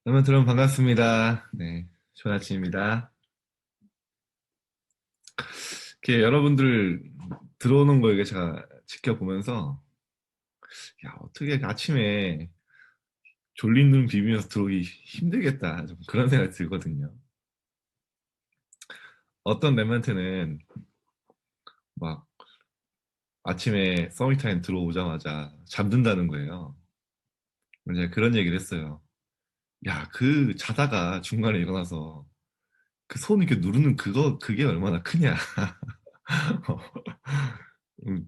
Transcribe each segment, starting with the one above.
여러분 반갑습니다. 네, 좋은 아침입니다. 이렇게 여러분들 들어오는 거 이게 제가 지켜보면서 야 어떻게 아침에 졸린 눈 비비면서 들어오기 힘들겠다 좀 그런 생각이 들거든요. 어떤 랩런트는 막 아침에 서밋타임 들어오자마자 잠든다는 거예요. 제가 그런 얘기를 했어요. 야, 그 자다가 중간에 일어나서 그 손 이렇게 누르는 그게 얼마나 크냐.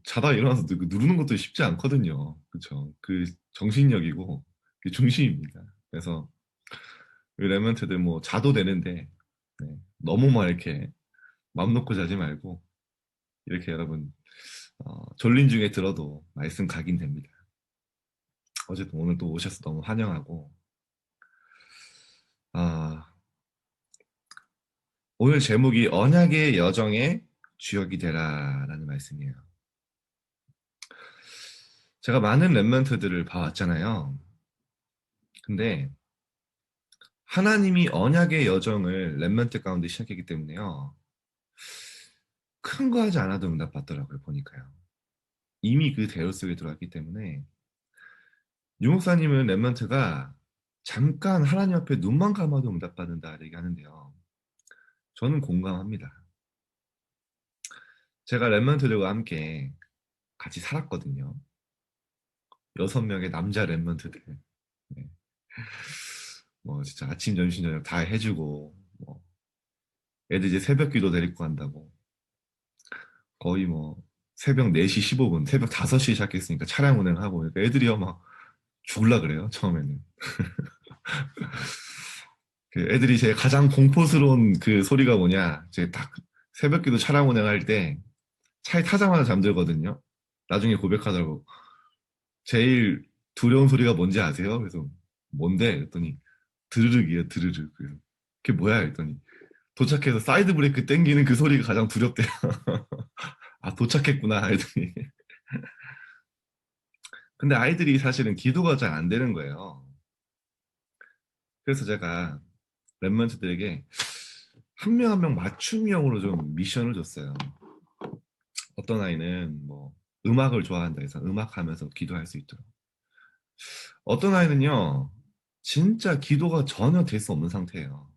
자다 일어나서 누르는 것도 쉽지 않거든요. 그쵸? 그 정신력이고 그 중심입니다. 그래서 이 레멘트들 뭐 자도 되는데 네, 너무만 이렇게 맘 놓고 자지 말고 이렇게 여러분 졸린 중에 들어도 말씀 각인 됩니다. 어쨌든 오늘 또 오셔서 너무 환영하고 아, 오늘 제목이 언약의 여정의 주역이 되라라는 말씀이에요. 제가 많은 랩런트들을 봐왔잖아요. 근데 하나님이 언약의 여정을 렘넌트 가운데 시작했기 때문에요. 큰 거 하지 않아도 응답받더라고요, 보니까요. 이미 그 대열 속에 들어갔기 때문에 유목사님은 렘넌트가 잠깐 하나님 앞에 눈만 감아도 응답받는다 얘기하는데요. 저는 공감합니다. 제가 렘넌트들과 함께 같이 살았거든요. 6명의 남자 렘넌트들. 네. 뭐 진짜 아침, 점심, 저녁 다 해주고 뭐 애들 이제 새벽 기도 데리고 간다고 거의 뭐 새벽 4시 15분, 새벽 5시에 시작했으니까 차량 운행하고 그러니까 애들이요 막 죽을라 그래요, 처음에는. 그 애들이 제 가장 공포스러운 그 소리가 뭐냐, 제 딱 새벽기도 차량 운행할 때 차에 타자마자 잠들거든요. 나중에 고백하더라고. 제일 두려운 소리가 뭔지 아세요? 그래서 뭔데? 그랬더니 드르륵이에요, 드르륵. 그래서 그게 뭐야? 했더니 도착해서 사이드 브레이크 땡기는 그 소리가 가장 두렵대요. 아, 도착했구나. 했더니. 근데 아이들이 사실은 기도가 잘 안 되는 거예요. 그래서 제가 랩런트들에게 한 명 한 명 맞춤형으로 좀 미션을 줬어요. 어떤 아이는 뭐 음악을 좋아한다 해서 음악하면서 기도할 수 있도록. 어떤 아이는요, 진짜 기도가 전혀 될 수 없는 상태예요.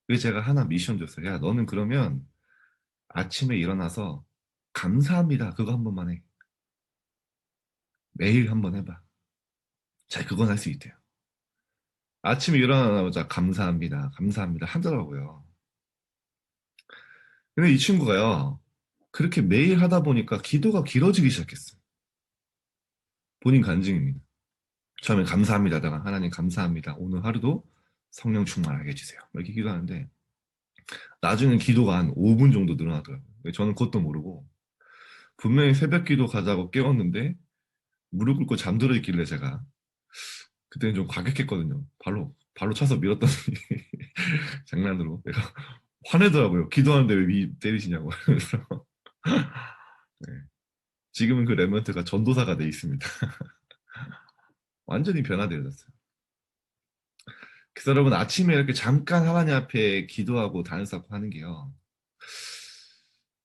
그래서 제가 하나 미션 줬어요. 야, 너는 그러면 아침에 일어나서 감사합니다. 그거 한 번만 해. 매일 한 번 해봐. 자, 그건 할 수 있대요. 아침에 일어나자마자 감사합니다. 감사합니다. 하더라고요. 근데 이 친구가요, 그렇게 매일 하다 보니까 기도가 길어지기 시작했어요. 본인 간증입니다. 처음에 감사합니다 하다가 하나님 감사합니다. 오늘 하루도 성령 충만하게 해주세요. 이렇게 기도하는데 나중엔 기도가 한 5분 정도 늘어나더라고요. 저는 그것도 모르고 분명히 새벽 기도 가자고 깨웠는데 무릎 꿇고 잠들어 있길래 제가 그때는 좀 과격했거든요. 발로 차서 밀었더니 장난으로 내가 화내더라고요. 기도하는데 왜 때리시냐고. 그래서 네. 지금은 그 랩런트가 전도사가 돼 있습니다. 완전히 변화되어졌어요. 그래서 여러분 아침에 이렇게 잠깐 하나님 앞에 기도하고 단식하고 하는 게요.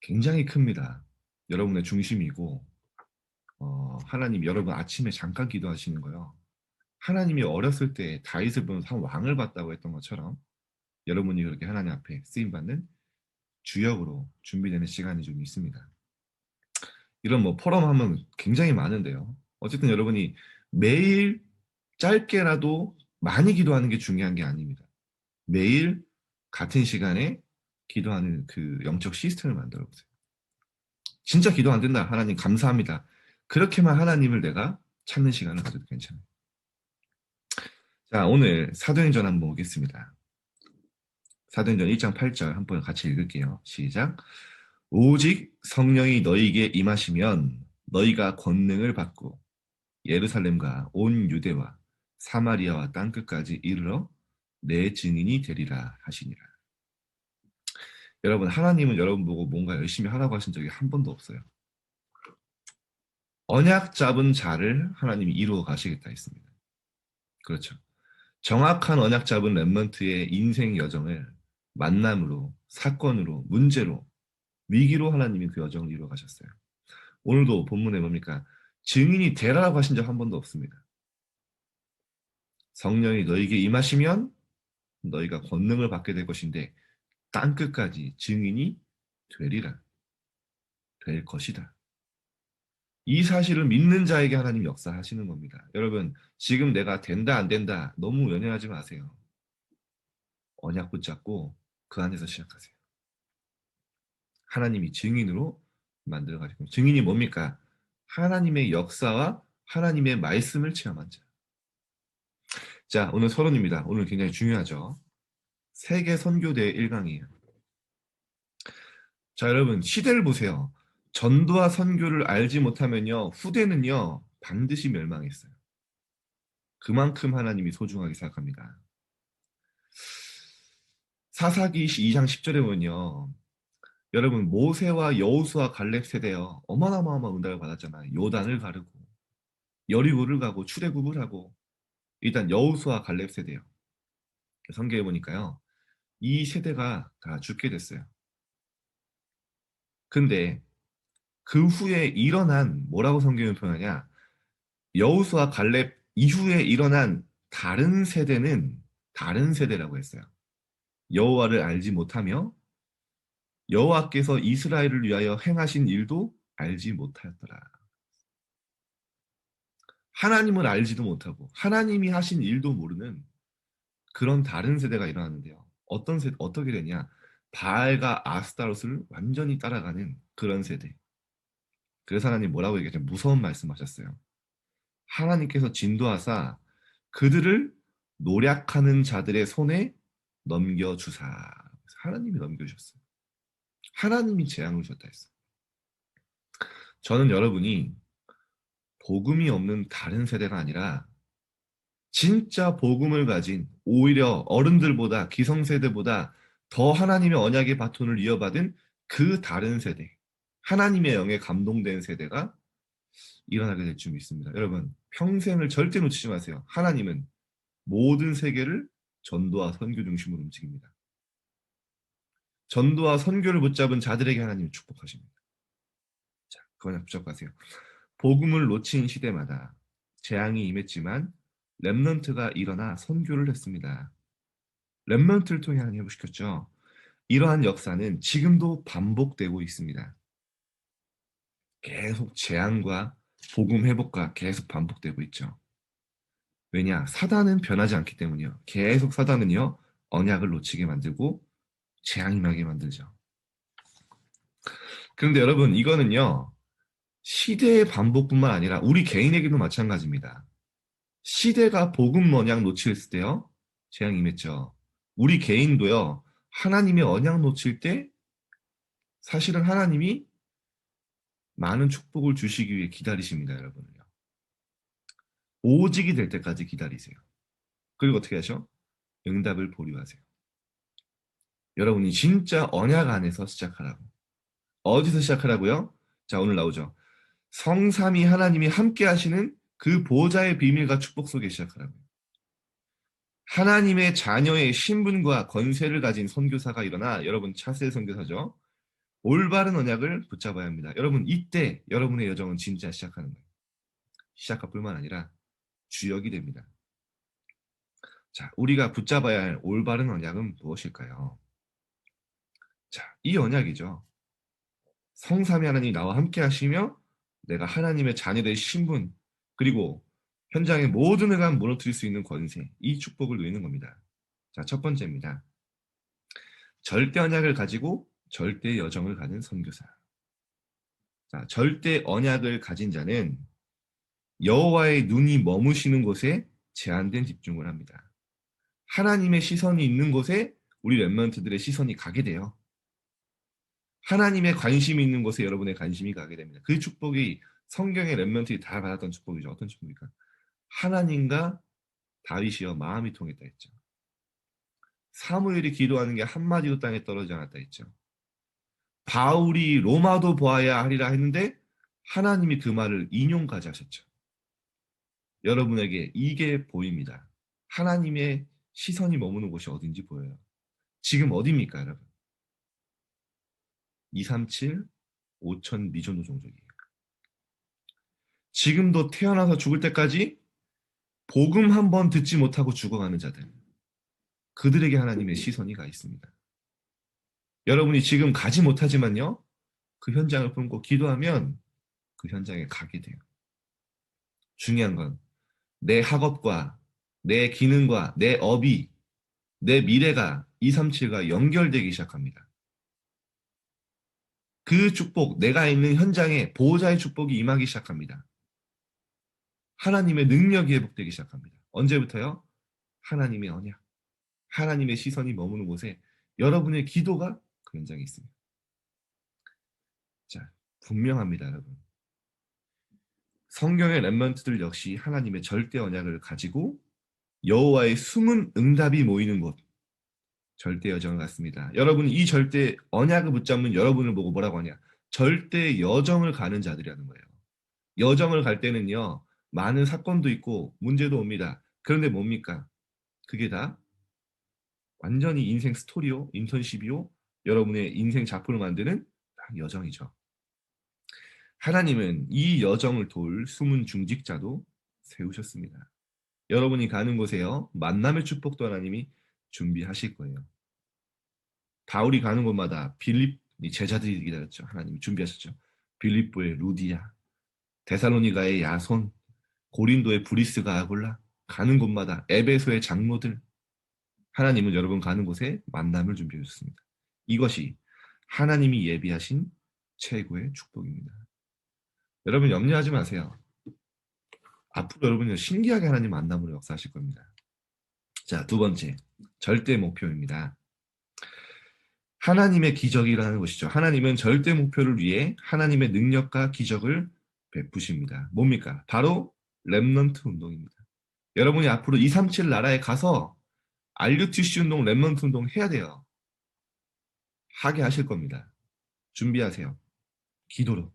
굉장히 큽니다. 여러분의 중심이고 하나님 여러분 아침에 잠깐 기도하시는 거요. 하나님이 어렸을 때 다윗을 보면서 한 왕을 봤다고 했던 것처럼 여러분이 그렇게 하나님 앞에 쓰임받는 주역으로 준비되는 시간이 좀 있습니다. 이런 뭐 포럼하면 굉장히 많은데요. 어쨌든 여러분이 매일 짧게라도 많이 기도하는 게 중요한 게 아닙니다. 매일 같은 시간에 기도하는 그 영적 시스템을 만들어 보세요. 진짜 기도 안 된다. 하나님 감사합니다. 그렇게만 하나님을 내가 찾는 시간을 가져도 괜찮아요. 자, 오늘 사도행전 한번 보겠습니다. 사도행전 1장 8절 한번 같이 읽을게요. 시작. 오직 성령이 너희에게 임하시면 너희가 권능을 받고 예루살렘과 온 유대와 사마리아와 땅끝까지 이르러 내 증인이 되리라 하시니라. 여러분, 하나님은 여러분 보고 뭔가 열심히 하라고 하신 적이 한 번도 없어요. 언약 잡은 자를 하나님이 이루어 가시겠다 했습니다. 그렇죠. 정확한 언약 잡은 렘넌트의 인생 여정을 만남으로, 사건으로, 문제로, 위기로 하나님이 그 여정을 이루어 가셨어요. 오늘도 본문에 뭡니까? 증인이 되라라고 하신 적 한 번도 없습니다. 성령이 너에게 임하시면 너희가 권능을 받게 될 것인데 땅 끝까지 증인이 되리라. 될 것이다. 이 사실을 믿는 자에게 하나님 역사하시는 겁니다. 여러분, 지금 내가 된다 안 된다 너무 연연하지 마세요. 언약 붙잡고 그 안에서 시작하세요. 하나님이 증인으로 만들어 가시고, 증인이 뭡니까? 하나님의 역사와 하나님의 말씀을 체험한 자. 자, 오늘 서론입니다. 오늘 굉장히 중요하죠. 세계 선교대 1강이에요. 자, 여러분, 시대를 보세요. 전도와 선교를 알지 못하면요, 후대는요, 반드시 멸망했어요. 그만큼 하나님이 소중하게 생각합니다. 사사기 2장 10절에 보면요, 여러분, 모세와 여호수아 갈렙 세대요, 어마어마한 은혜를 받았잖아요. 요단을 가르고, 여리고를 가고, 출애굽을 하고, 일단 여호수아 갈렙 세대요. 성경에 보니까요, 이 세대가 다 죽게 됐어요. 근데 그 후에 일어난, 뭐라고 성경을 표현하냐, 여호수아 갈렙 이후에 일어난 다른 세대라고 했어요. 여호와를 알지 못하며 여호와께서 이스라엘을 위하여 행하신 일도 알지 못하였더라. 하나님을 알지도 못하고 하나님이 하신 일도 모르는 그런 다른 세대가 일어났는데요. 어떤 세대, 어떻게 되냐? 바알과 아스타로스를 완전히 따라가는 그런 세대. 그래서 하나님 뭐라고 얘기하죠? 무서운 말씀하셨어요. 하나님께서 진도하사 그들을 노략하는 자들의 손에 넘겨주사. 하나님이 넘겨주셨어요. 하나님이 재앙을 주셨다 했어요. 저는 여러분이 복음이 없는 다른 세대가 아니라 진짜 복음을 가진, 오히려 어른들보다, 기성세대보다 더 하나님의 언약의 바톤을 이어받은 그 다른 세대, 하나님의 영에 감동된 세대가 일어나게 될 줄 믿습니다. 여러분, 평생을 절대 놓치지 마세요. 하나님은 모든 세계를 전도와 선교 중심으로 움직입니다. 전도와 선교를 붙잡은 자들에게 하나님은 축복하십니다. 자, 그거 붙잡가세요. 복음을 놓친 시대마다 재앙이 임했지만 렘넌트가 일어나 선교를 했습니다. 렘넌트를 통해 하나님 회복시켰죠. 이러한 역사는 지금도 반복되고 있습니다. 계속 재앙과 복음 회복과 계속 반복되고 있죠. 왜냐? 사단은 변하지 않기 때문이요. 계속 사단은요, 언약을 놓치게 만들고 재앙이 나게 만들죠. 그런데 여러분, 이거는요, 시대의 반복뿐만 아니라 우리 개인에게도 마찬가지입니다. 시대가 복음 언약 놓칠 때요, 재앙이 임했죠. 우리 개인도요, 하나님의 언약 놓칠 때 사실은 하나님이 많은 축복을 주시기 위해 기다리십니다, 여러분을요. 오직이 될 때까지 기다리세요. 그리고 어떻게 하셔? 응답을 보류하세요. 여러분이 진짜 언약 안에서 시작하라고. 어디서 시작하라고요? 자, 오늘 나오죠. 성삼위 하나님이 함께 하시는 그 보좌의 비밀과 축복 속에 시작하라고요. 하나님의 자녀의 신분과 권세를 가진 선교사가 일어나, 여러분 차세 선교사죠. 올바른 언약을 붙잡아야 합니다. 여러분, 이때 여러분의 여정은 진짜 시작하는 거예요. 시작할 뿐만 아니라 주역이 됩니다. 자, 우리가 붙잡아야 할 올바른 언약은 무엇일까요? 자, 이 언약이죠. 성삼위 하나님이 나와 함께 하시며 내가 하나님의 자녀의 신분, 그리고 현장의 모든 흑암 무너뜨릴 수 있는 권세, 이 축복을 누리는 겁니다. 자, 첫 번째입니다. 절대 언약을 가지고 절대 여정을 가는 선교사. 자, 절대 언약을 가진 자는 여호와의 눈이 머무시는 곳에 제한된 집중을 합니다. 하나님의 시선이 있는 곳에 우리 렘넌트들의 시선이 가게 돼요. 하나님의 관심이 있는 곳에 여러분의 관심이 가게 됩니다. 그 축복이 성경의 렘넌트들이 다 받았던 축복이죠. 어떤 축복입니까? 하나님과 다윗이여 마음이 통했다 했죠. 사무엘이 기도하는 게 한마디도 땅에 떨어지지 않았다 했죠. 바울이 로마도 보아야 하리라 했는데 하나님이 그 말을 인용까지 하셨죠. 여러분에게 이게 보입니다. 하나님의 시선이 머무는 곳이 어딘지 보여요. 지금 어디입니까, 여러분? 237, 5천 미존노 종족이에요. 지금도 태어나서 죽을 때까지 복음 한 번 듣지 못하고 죽어가는 자들, 그들에게 하나님의 시선이 가 있습니다. 여러분이 지금 가지 못하지만요, 그 현장을 품고 기도하면 그 현장에 가게 돼요. 중요한 건 내 학업과 내 기능과 내 업이, 내 미래가 237과 연결되기 시작합니다. 그 축복, 내가 있는 현장에 보호자의 축복이 임하기 시작합니다. 하나님의 능력이 회복되기 시작합니다. 언제부터요? 하나님의 언약, 하나님의 시선이 머무는 곳에 여러분의 기도가 그 현장에 있습니다. 자, 분명합니다, 여러분. 성경의 렘넌트들 역시 하나님의 절대 언약을 가지고 여호와의 숨은 응답이 모이는 곳, 절대 여정을 갔습니다. 여러분이 이 절대 언약을 붙잡는 여러분을 보고 뭐라고 하냐? 절대 여정을 가는 자들이라는 거예요. 여정을 갈 때는요, 많은 사건도 있고 문제도 옵니다. 그런데 뭡니까? 그게 다 완전히 인생 스토리요, 인턴십이요, 여러분의 인생 작품을 만드는 여정이죠. 하나님은 이 여정을 도울 숨은 중직자도 세우셨습니다. 여러분이 가는 곳에요, 만남의 축복도 하나님이 준비하실 거예요. 바울이 가는 곳마다 빌립 제자들이 기다렸죠. 하나님이 준비하셨죠. 빌립보의 루디아, 데살로니가의 야손, 고린도의 브리스가 아굴라, 가는 곳마다 에베소의 장로들, 하나님은 여러분 가는 곳에 만남을 준비해 주셨습니다. 이것이 하나님이 예비하신 최고의 축복입니다. 여러분 염려하지 마세요. 앞으로 여러분은 신기하게 하나님 만남으로 역사하실 겁니다. 자, 두 번째, 절대 목표입니다. 하나님의 기적이 일어나는 것이죠. 하나님은 절대 목표를 위해 하나님의 능력과 기적을 베푸십니다. 뭡니까? 바로 렘넌트 운동입니다. 여러분이 앞으로 237 나라에 가서 RUTC 운동, 렘넌트 운동 해야 돼요. 하게 하실 겁니다. 준비하세요. 기도로.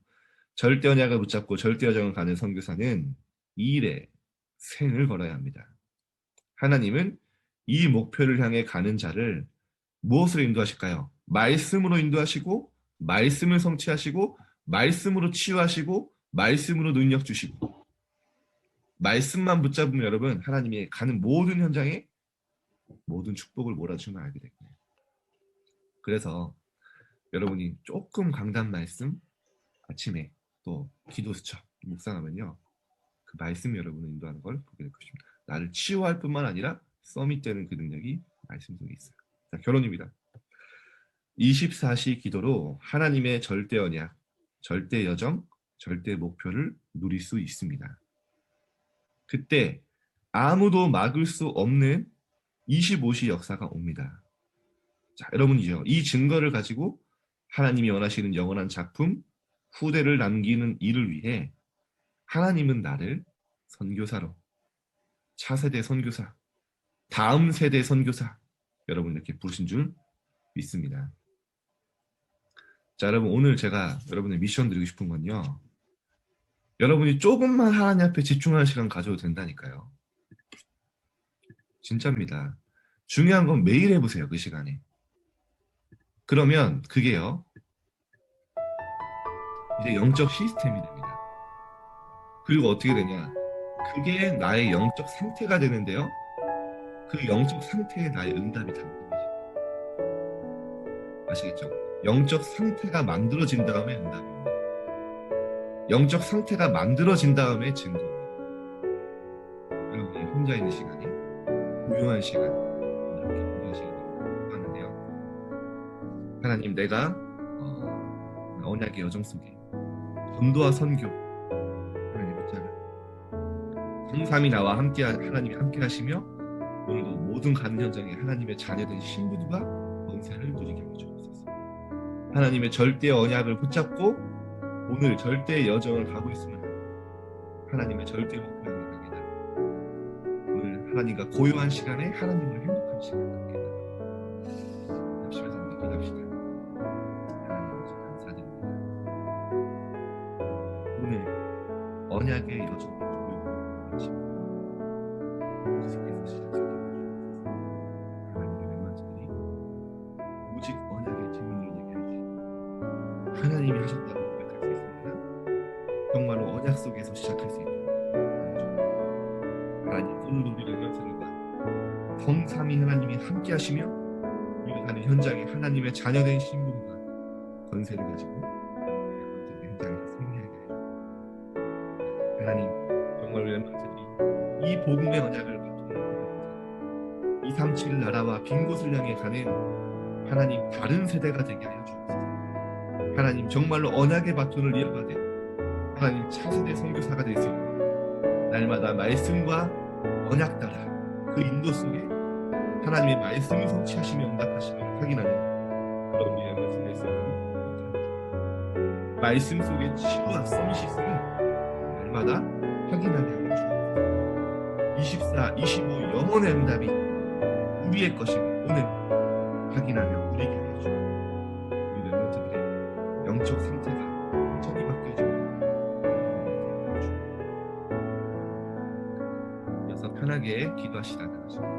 절대 언약을 붙잡고 절대 여정을 가는 선교사는 이 일에 생을 걸어야 합니다. 하나님은 이 목표를 향해 가는 자를 무엇으로 인도하실까요? 말씀으로 인도하시고, 말씀을 성취하시고, 말씀으로 치유하시고, 말씀으로 능력 주시고, 말씀만 붙잡으면 여러분 하나님이 가는 모든 현장에 모든 축복을 몰아주면 알게 됩니다. 그래서 여러분이 조금 강단 말씀 아침에 또 기도 수첩 묵상하면요, 그 말씀이 여러분을 인도하는 걸 보게 될 것입니다. 나를 치유할 뿐만 아니라 서밋되는 그 능력이 말씀 속에 있어요. 자, 결론입니다. 24시 기도로 하나님의 절대 언약, 절대 여정, 절대 목표를 누릴 수 있습니다. 그때 아무도 막을 수 없는 25시 역사가 옵니다. 자, 여러분이죠. 이 증거를 가지고 하나님이 원하시는 영원한 작품, 후대를 남기는 일을 위해 하나님은 나를 선교사로, 차세대 선교사, 다음 세대 선교사, 여러분 이렇게 부르신 줄 믿습니다. 자, 여러분 오늘 제가 여러분의 미션 드리고 싶은 건요, 여러분이 조금만 하나님 앞에 집중하는 시간 가져도 된다니까요. 진짜입니다. 중요한 건 매일 해보세요. 그 시간에. 그러면 그게요, 이제 영적 시스템이 됩니다. 그리고 어떻게 되냐, 그게 나의 영적 상태가 되는데요, 그 영적 상태에 나의 응답이 담깁니다. 아시겠죠? 영적 상태가 만들어진 다음에 응답입니다. 영적 상태가 만들어진 다음에 증거입니다. 여러분이 혼자 있는 시간이 고요한 시간, 이렇게 공부하시기 바라는데요. 하나님, 내가 언약의 여정 속에 전도와 선교, 하나님 붙잡아 성삼이 나와 함께, 하나님이 함께 하시며 오늘도 모든 가는 현장에 하나님의 자녀된 신부들과 권세를 누리게 하여 주옵소서. 하나님의 절대 언약을 붙잡고 오늘 절대 여정을 가고 있으면 하나님의 절대 목표를 가게 되 오늘 하나님과 고요한 시간에 하나님을 행복한 시간을 갖게 되 합심해서 한번 기도합시다. 하나님 아버지 감사드립니다. 오늘 언약의 여정을 조용히 하시고 계속해서 시작합니다. 언약 속에서 시작할 수 있도록 하나님 오늘도 우리를 연설과 성삼위 하나님이 함께 하시며 우리가 가는 현장에 하나님의 자녀된 신분과 권세를 가지고 현장에서 승리하게 해주옵소서. 하나님 정말 우리 멤버들이 이 복음의 언약을 바탕으로 237 나라와 빈 곳을 향해 가는 하나님 다른 세대가 되게 하여 주옵소서. 하나님 정말로 언약의 바톤을 이어가되 하나님 차세대 선교사가 될 수 있고 날마다 말씀과 언약 따라 그 인도 속에 하나님의 말씀을 성취하시며 응답하시며 확인하는 그런 우리의 말씀 될 수 있도록 말씀 속에 치유와 썸시스를 날마다 확인하게 하여 주옵소서. 24, 25 영혼의 응답이 우리의 것임을 오늘 확인하며 우리에게 하여 주옵소서. 우리 멤버들의 영적 상태가 완전히 바뀌어지고 이어서 편하게 기도하시다 나가시고